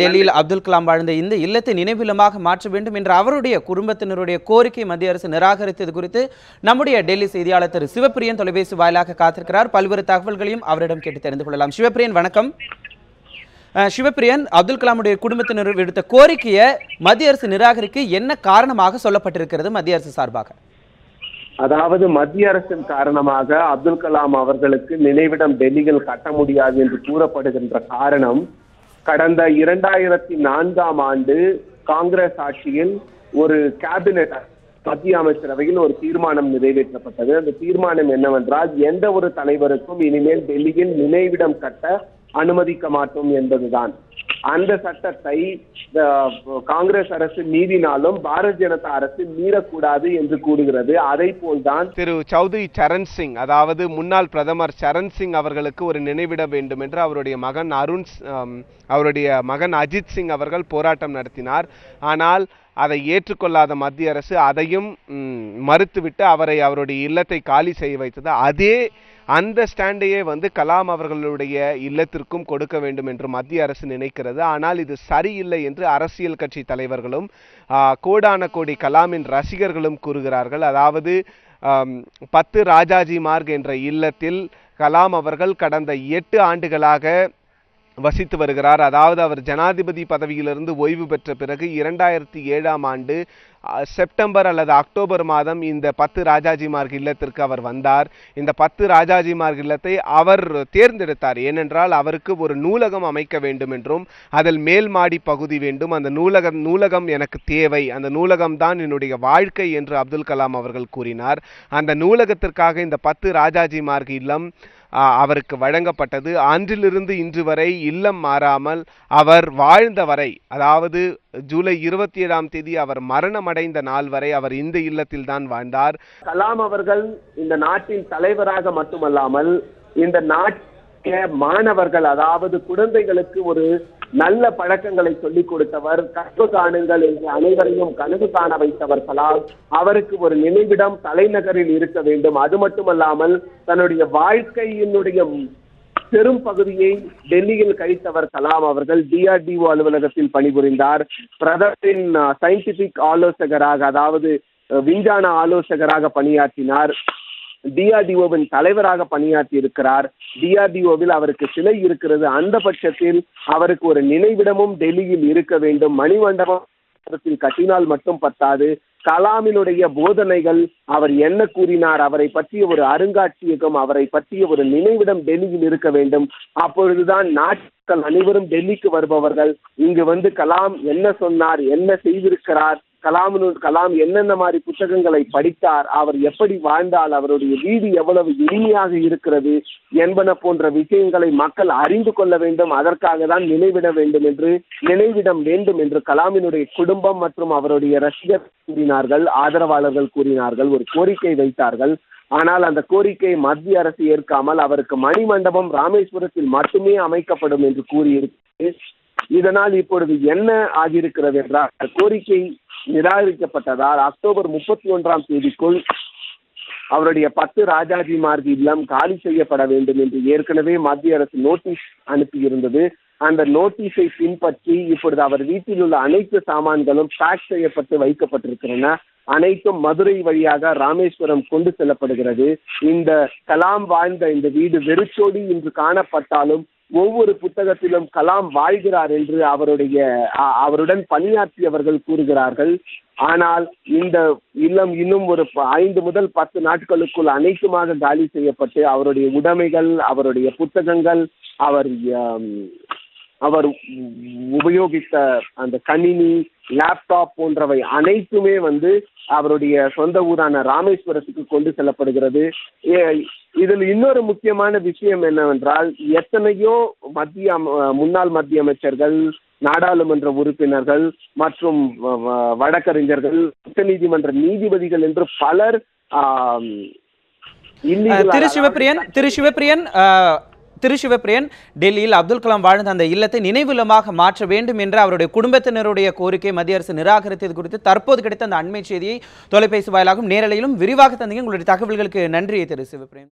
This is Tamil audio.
டெல்லியில் அப்துல் கலாம் வாழ்ந்த இந்த இல்லத்தை நினைவில்லமாக மாற்ற வேண்டும் என்ற அவருடைய குடும்பத்தினருடைய கோரிக்கை மத்திய அரசு நிராகரித்தது குறித்து நம்முடைய டெல்லி செய்தியாளர் திரு சிவப்பிரியன் தொலைபேசி வாயிலாக காத்திருக்கிறார். பல்வேறு தகவல்களையும் அவரிடம் கேட்டு தெரிந்து கொள்ளலாம். சிவப்பிரியன், வணக்கம். சிவப்பிரியன், அப்துல் கலாமுடைய குடும்பத்தினர் விடுத்த கோரிக்கையை மத்திய அரசு நிராகரிக்க என்ன காரணமாக சொல்லப்பட்டிருக்கிறது மத்திய அரசு சார்பாக? அதாவது மத்திய அரசின் காரணமாக அப்துல் கலாம் அவர்களுக்கு நினைவிடம் டெல்லியில் கட்ட முடியாது என்று கூறப்படுகின்ற காரணம், கடந்த 2004ஆம் ஆண்டு காங்கிரஸ் ஆட்சியில் ஒரு கேபினெட் மத்திய அமைச்சரவையில் ஒரு தீர்மானம் நிறைவேற்றப்பட்டது. அந்த தீர்மானம் என்னவென்றால், எந்த ஒரு தலைவருக்கும் இனிமேல் டெல்லியில் நினைவிடம் கட்ட அனுமதிக்க மாட்டோம் என்பதுதான். அந்த சட்டத்தை காங்கிரஸ் அரசு மீறினாலும் பாரதிய ஜனதா அரசு மீறக்கூடாது என்று கூறுகிறது. அதை போல்தான் திரு சௌத்ரி சரண் சிங், அதாவது முன்னாள் பிரதமர் சரண் சிங் அவர்களுக்கு ஒரு நினைவிடம் வேண்டும் என்று அவருடைய மகன் அஜித் சிங் அவர்கள் போராட்டம் நடத்தினார். ஆனால் அதை ஏற்றுக்கொள்ளாத மத்திய அரசு அதையும் மறுத்துவிட்டு அவருடைய இல்லத்தை காலி செய்ய வைத்தது. அந்த ஸ்டாண்டையே கலாம் அவர்களுடைய இல்லத்திற்கும் கொடுக்க வேண்டும் என்று மத்திய அரசு நினைக்கிறது. ஆனால் இது சரியில்லை என்று அரசியல் கட்சி தலைவர்களும் கோடான கோடி கலாமின் ரசிகர்களும் கூறுகிறார்கள். அதாவது 10 ராஜாஜி மார்க் என்ற இல்லத்தில் கலாம் அவர்கள் கடந்த 8 ஆண்டுகளாக வசித்து வருகிறார். அதாவது அவர் ஜனாதிபதி பதவியிலிருந்து ஓய்வு பெற்ற பிறகு 2007ஆம் ஆண்டு செப்டம்பர் அல்லது அக்டோபர் மாதம் இந்த 10 ராஜாஜி மார்க் இல்லத்திற்கு அவர் வந்தார். இந்த 10 ராஜாஜி மார்க் இல்லத்தை அவர் தேர்ந்தெடுத்தார். ஏனென்றால் அவருக்கு ஒரு நூலகம் அமைக்க வேண்டும் என்றும், அதில் மேல் மாடி பகுதி வேண்டும், அந்த நூலகம் எனக்கு தேவை, அந்த நூலகம் தான் என்னுடைய வாழ்க்கை என்று அப்துல் கலாம் அவர்கள் கூறினார். அந்த நூலகத்திற்காக இந்த 10 ராஜாஜி மார்க் இல்லம் அவருக்கு வழங்கப்பட்டது. அன்றிலிருந்து இன்று வரை இல்லம் மாறாமல் அவர் வாழ்ந்த வரை, அதாவது ஜூலை 27ஆம் தேதி அவர் மரணமடைந்த நாள் வரை அவர் இந்த இல்லத்தில் தான் வாழ்ந்தார். கலாம் அவர்கள் இந்த நாட்டின் தலைவராக மட்டுமல்லாமல் இந்த நாட்டிய மாணவர்கள், அதாவது குழந்தைகளுக்கு ஒரு நல்ல பழக்கங்களை சொல்லிக் கொடுத்தவர். கனவு காணுங்கள் என்று அனைவரையும் கனவு காண வைத்தவர் கலாம். அவருக்கு ஒரு நினைவிடம் தலைநகரில் இருக்க வேண்டும். அது மட்டுமல்லாமல் தன்னுடைய வாழ்க்கையினுடைய பெரும் பகுதியை டெல்லியில் கழித்தவர் கலாம் அவர்கள். DRDO அலுவலகத்தில் பணிபுரிந்தார். பிரதமரின் சயின்டிபிக் ஆலோசகராக, அதாவது விஞ்ஞான ஆலோசகராக பணியாற்றினார். DRDOவின் தலைவராக பணியாற்றி இருக்கிறார். DRDOவில் அவருக்கு சிலை இருக்கிறது. அந்த பட்சத்தில் அவருக்கு ஒரு நினைவிடமும் டெல்லியில் இருக்க வேண்டும். மணிமண்டபம் கட்டினால் மட்டும் பத்தாது. கலாமினுடைய போதனைகள், அவர் என்ன கூறினார், அவரை பற்றிய ஒரு அருங்காட்சியகம், அவரை பற்றிய ஒரு நினைவிடம் டெல்லியில் இருக்க வேண்டும். அப்பொழுதுதான் நாட்கள் அனைவரும் டெல்லிக்கு வருபவர்கள் இங்கு கலாம் என்ன சொன்னார், என்ன செய்திருக்கிறார், கலாம் என்னென்ன மாதிரி புத்தகங்களை படித்தார், அவர் எப்படி வாழ்ந்தால், அவருடைய வீடு எவ்வளவு இனிமையாக இருக்கிறது என்பன போன்ற விஷயங்களை மக்கள் அறிந்து கொள்ள வேண்டும். அதற்காக தான் நினைவிடம் வேண்டும் என்று கலாமினுடைய குடும்பம் மற்றும் அவருடைய ரசிகர் கூறினார்கள், ஆதரவாளர்கள் கூறினார்கள், ஒரு கோரிக்கை வைத்தார்கள். ஆனால் அந்த கோரிக்கையை மத்திய அரசு ஏற்காமல் அவருக்கு மணிமண்டபம் ராமேஸ்வரத்தில் மட்டுமே அமைக்கப்படும் என்று கூறியிருக்கு. இதனால் இப்பொழுது என்ன ஆகியிருக்கிறது என்றால், கோரிக்கை நிராகரிக்கப்பட்டதால் அக்டோபர் 31ஆம் தேதிக்குள் அவருடைய 10 ராஜாஜி மார்க் இல்லம் காலி செய்யப்பட வேண்டும் என்று ஏற்கனவே மத்திய அரசு நோட்டீஸ் அனுப்பியிருந்தது. அந்த நோட்டீஸை பின்பற்றி இப்பொழுது அவர் வீட்டில் உள்ள அனைத்து சாமான்களும் பேக் செய்யப்பட்டு வைக்கப்பட்டிருக்கின்றன. அனைத்தும் மதுரை வழியாக ராமேஸ்வரம் கொண்டு செல்லப்படுகிறது. இந்த கலாம் வாழ்ந்த இந்த வீடு வெறிச்சோடி இன்று காணப்பட்டாலும் ஒவ்வொரு புத்தகத்திலும் கலாம் வாழ்கிறார் என்று அவருடன் பணியாற்றியவர்கள் கூறுகிறார்கள். ஆனால் இந்த இல்லம் இன்னும் ஒரு 5 முதல் 10 நாட்களுக்குள் அனைத்துமாக காலி செய்யப்பட்டு அவருடைய உடைமைகள், அவருடைய புத்தகங்கள், அவர் உபயோகித்த அந்த கணினி, லேப்டாப் போன்றவை அனைத்துமே அவருடைய சொந்த ஊரான ராமேஸ்வரத்துக்கு கொண்டு செல்லப்படுகிறது. இதில் இன்னொரு முக்கியமான விஷயம் என்னவென்றால், எத்தனையோ முன்னாள் மத்திய அமைச்சர்கள், நாடாளுமன்ற உறுப்பினர்கள் மற்றும் வழக்கறிஞர்கள், உச்சநீதிமன்ற நீதிபதிகள் என்று பலர் திரு சிவப்பிரியன், டெல்லியில் அப்துல் கலாம் வாழ்ந்த அந்த இல்லத்தை நினைவில்லமாக மாற்ற வேண்டும் என்ற அவருடைய குடும்பத்தினருடைய கோரிக்கை மத்திய அரசு நிராகரித்தது குறித்து தற்போது கிடைத்த அந்த அண்மை செய்தியை தொலைபேசி வாயிலாகவும் நேரலையிலும் விரிவாக தந்தீங்க. உங்களுடைய தகவல்களுக்கு நன்றி திரு சிவப்பிரியன்.